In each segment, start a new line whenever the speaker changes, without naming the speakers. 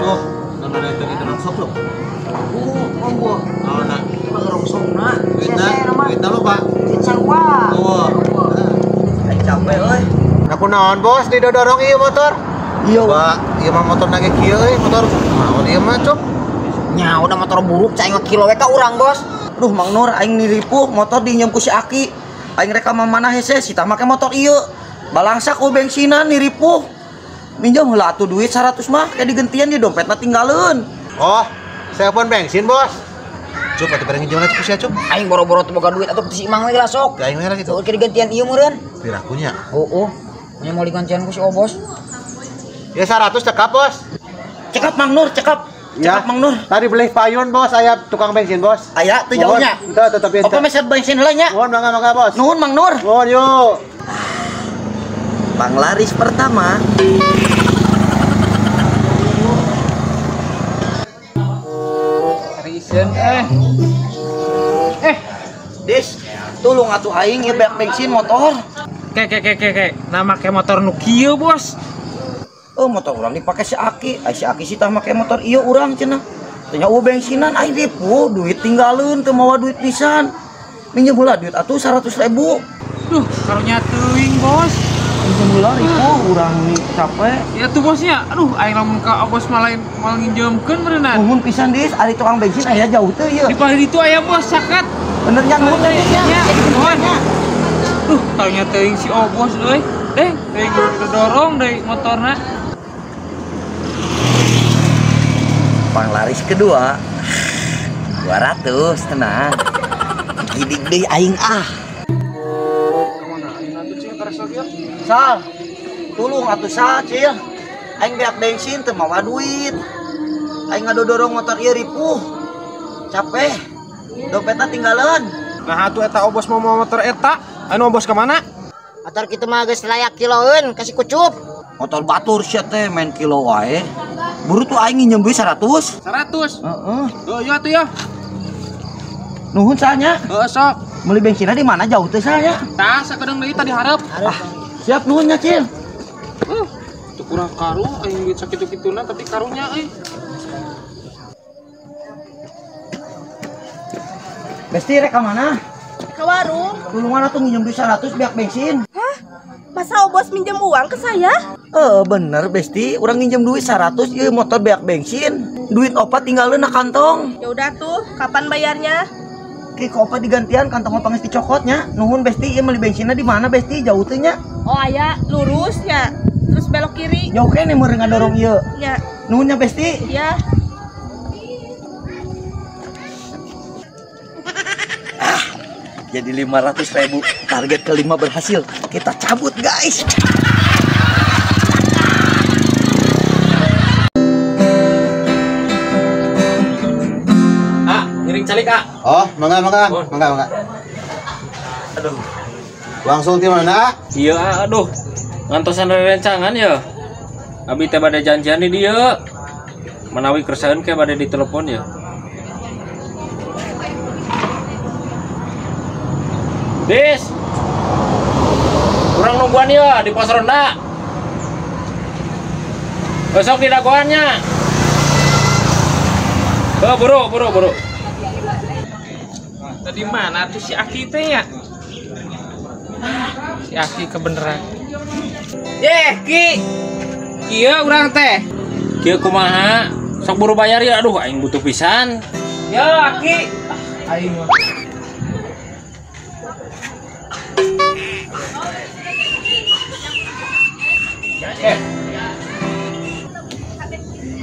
Tuh, namanya itu kita langsung loh.
Monggo.
Oh, nah.
Coba ngerongsongna.
Duitna lo, Pak.
Duit sarua.
Tuh.
Aing capek euy.
Aku naon, Bos, didorong ieu motor.
Iya,
Pak. Ieu mah motor nage kieu euy, motor. Naon ieu mah, Cuk?
nya udah motor buruk cai ngekilo we ka urang, Bos. Duh, Mang Nur aing niripuh motor dinjem ku si Aki. Aing rek mana hese si tah make motor ieu. Balangsa ku bensinan niripuh. Minjem heula atuh duit 100 mah kayak digentian di dompetna tinggalin.
Oh, saya pun bensin, Bos. Cuk, atuh bareng nginjem atuh ku sia, Cuk.
Aing boro-boro teu boga duit atuh si Imang we lah sok.
Aing we gitu.
Tuh digantian ieu meureun.
Pirakunya.
Nya mau digantian ku si Obos.
Ya 100 cekap, Bos.
Cekap Mang Nur, cekap.
Ya,
Cekap Mang Nur.
Tadi beli payun, Bos, aya tukang bensin, Bos.
Aya teu jauhnya.
Teu tapi
Apa meser bensin heula nya?
Nuhun, mangga, Bos.
Nuhun Mang Nur.
Nuhun, yuk.
Panglaris pertama.
Reason
Dis, tolong atuh aing ieu beak bensin motor.
Kayak nama kayak motor nu kieu, Bos.
Oh, motor urang dipake si Aki. Ai si Aki sih tah make motor ieu urang cenah. Teu nya bensinan aing dipu, duit tinggalin teu mawa duit pisan. Minjem heula duit atuh 100.000.
Duh, karunya teuing, Bos.
Minjem heula ribu urang nih capek.
Ya tuh bosnya, aduh, aing lamun ka Bos malah nginjemkeun berenang.
Nuhun pisan dis, ari tukang bensin aya jauh teu ieu.
Di pahit itu aya Bos caket.
Bener nya nuhun teh nya. Jadi
nuhun.
nya.
Duh, taunya teuing si Obos euy. Teuing dorong deui motorna.
Panglaris kedua 200 tenang. Gidig deui aing ah. Sal, tulung atuh Sal, Cil. Aing beak bensin teu mawa duit. Aing ngadodorong motor ieu ripuh. Capek. Dompetna tinggalan.
Nah, atuh eta Obos mau motor eta. Anu Obos ke mana?
Motor kita mah geus layak kiloeun kasih kucup.
Motor batur sia teh main kilo wae. Buru tuh aing nginjem duit 100.
100.
Heeh.
Oh, iya tuh ya.
Nuhun Salnya.
Heeh, sok.
Meuli bensinna di mana jauh teh Salnya?
Tah sakedeung deui tadi hareup.
Siap nuhun nya, Cil.
Teu kurang karu aing duit sakitu-kituna tapi karunya euy.
Besti rek ka mana?
Ke warung.
Tulungan atuh nginjem duit 100 biak bensin.
Hah? Masa Obos minjem uang ke saya?
Bener Besti, urang nginjem duit 100 ieu motor beak bensin. Duit opat tinggalin na kantong.
Ya udah tuh, kapan bayarnya?
Ki opat digantian kantong opang geus dicokotnya. Nuhun Besti, ieu meuli bensinna di mana Besti? Jauh teh nya?
Oh aya, lurusnya. Terus belok kiri.
Jauh kene meureun ngadorong ieu.
Ya,
Nuhun nya Besti.
ya.
Jadi 500.000. Target kelima berhasil. Kita cabut, guys.
Ngiring calik, Ah.
Oh, mangga. Aduh. Langsung di mana?
Iya, aduh. Ngantosan rencangan ya. Abi teh bade janjian di dieu. Menawi keresahan ke bade ditelepon ya. Bis. Kurang nungguan ya di pos ronda. Besok di dagoannya. Buru.
Tadi mana tuh si Aki teh ya? Si Aki kebeneran. Ki. Kieu urang teh.
Kieu kumaha? Sok buru bayar ya. Aduh aing butuh pisan.
Ya, Aki. Aing mah.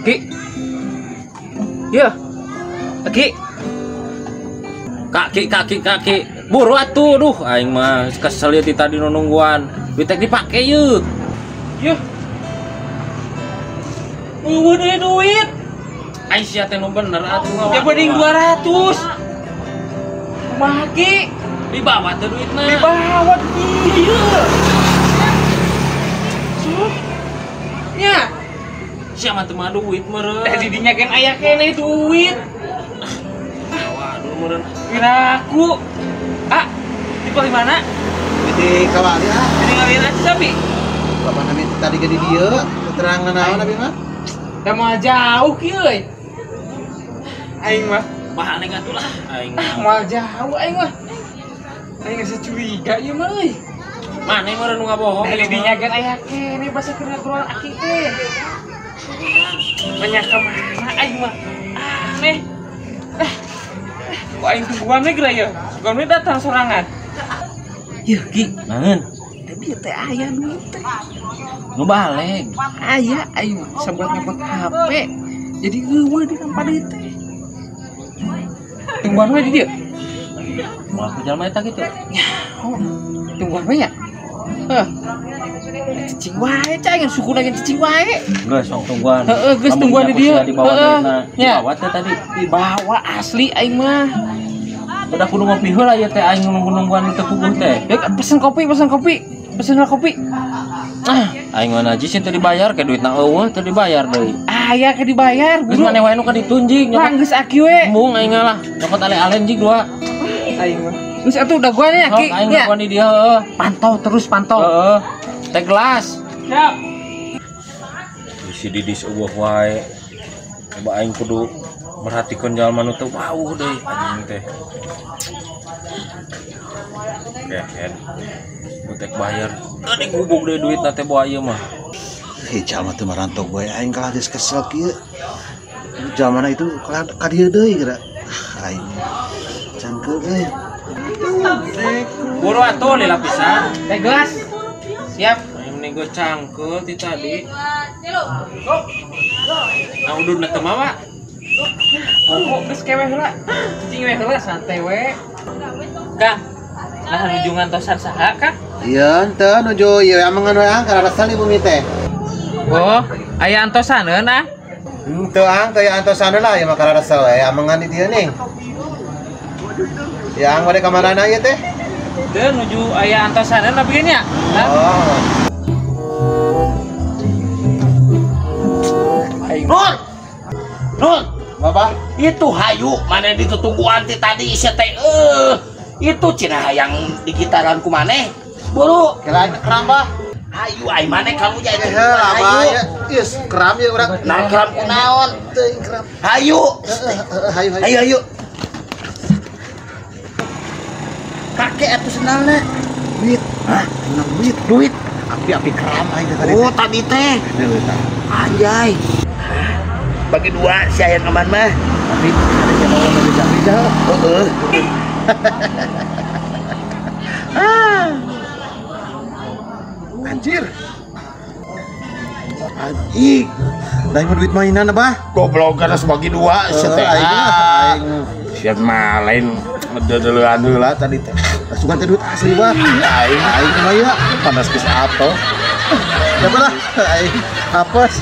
Ki. Ya. Ki.
Kaki. Buru atuh. Duh aing mah kesel ya ti tadi nungguan. Duit teh dipake yeuh.
Yuh. Eueuh duit.
Aing sia teh nu bener atuh.
Ya bening 200. Kumaha Ki?
Dibawa teh duitna.
Dibawa ieu. Sok. Nya.
Sia mah teu mah duit meureun.
Tadi dinya kan aya keneh duit.
Waduh meureun.
Piraku. Ah, di paling mana?
Di kawali
Jadi ngawin aja tapi.
Bapak nami tadi jadi dia, keterangan naon abi mah?
Da mah jauh kieu euy. Aing mah
Bahan atuh lah. Aing
moal jauh aing mah. Aing geus curiga ieu mah euy.
mana yang meureun ngabohong?
Dari dinya kan aya kene basa keur ngobrol aki teh. Banyak kemana aing mah. Aneh. Kok aing tungguan we geura ya? Sugan we datang sorangan.
Yeuh Ki, naon?
Tapi teh aya duit teh.
Nu balik.
Aya aing mah sabuat ngepot HP. Jadi eueuh di kampa deui teh. Tungguan we di dieu.
Moal ku jalma eta kitu.
Oh, tungguan we ya. Cicing wae cai suku lagi cicing wae.
Geus sok tungguan.
Heeh, geus tungguan di dieu.
Di bawah duitna.
Ya.
Dibawa teh tadi.
Dibawa asli aing mah.
Udah kudu ngopi heula ya teh aing nunggu-nungguan teu puguh teh.
Ya pesen kopi. Pesenlah kopi.
Aing mah najis teu dibayar ke duitna eueuh teu dibayar deui.
Aya ke dibayar,
Geus
buru.
maneh wae nu ka ditunjing
Mah
nyokot.
geus aki we.
Embung aing lah. Nyokot ale-alen jig dua.
Aing mah. Geus atuh udah gua nya
Sok
ki.
aing
Ya.
ngakuan di dieu heueuh.
Pantau terus pantau.
Heeh. Teh gelas.
Siap.
Si didis eueuh wae. Coba aing kudu merhatikeun jalma nu teu wauh deui anjing teh. Keken. Butek bayar. Tadi gubuk deui duitna teh bawa ieu mah.
Jalma teu marantok bae aing kalah geus kesel kieu. Jalmana itu kalah ka dieu deui geura. Aing cangkeul euy.
Buru atuh lila pisan.
Teh gelas. Siap.
Aing mending gua cangkeul ti tadi. Nah ududna teu mawa.
Oh, geus kewe heula. Cicing we heula santai we. Kang. Nah nuju ngantosan saha, Kang?
Iya henteu nuju ieu amangan we ang kararasan ibu mi teh.
Oh, aya antosaneun ah.
Henteu ang teu antosan lah ieu mah kararasa we amangan di dieu ning. Ya ang bade ka manana ieu teh?
Teu nuju aya antosaneun tapi nya.
Oh.
Nun, Nun,
Bapak,
itu hayu mana ditutungguan ti tadi isi teh itu cina yang di gitaran ku maneh buru
kira keramba.
hayu ai maneh kamu jadi
Eh lah ya. Is keram ya urang.
nah keram kunaon
Teuing keram.
hayu
Hayu hayu.
hayu hayu kakek atuh sendalna
Duit. Hah? Menang duit.
duit
Api-api keram aing teh tadi.
oh tadi teh anjay bagi dua si ayang aman mah
Tapi ada yang mau ngejak-ngejak. Anjir. Anjing. Lain mah duit mainan apa?
goblok karena sebagi dua
Aing.
siap mah lain ngedelean
Heula tadi teh. Sugan teh duit asli bah. Aing mah ya panas geus apel. Ya lah. Aing apes.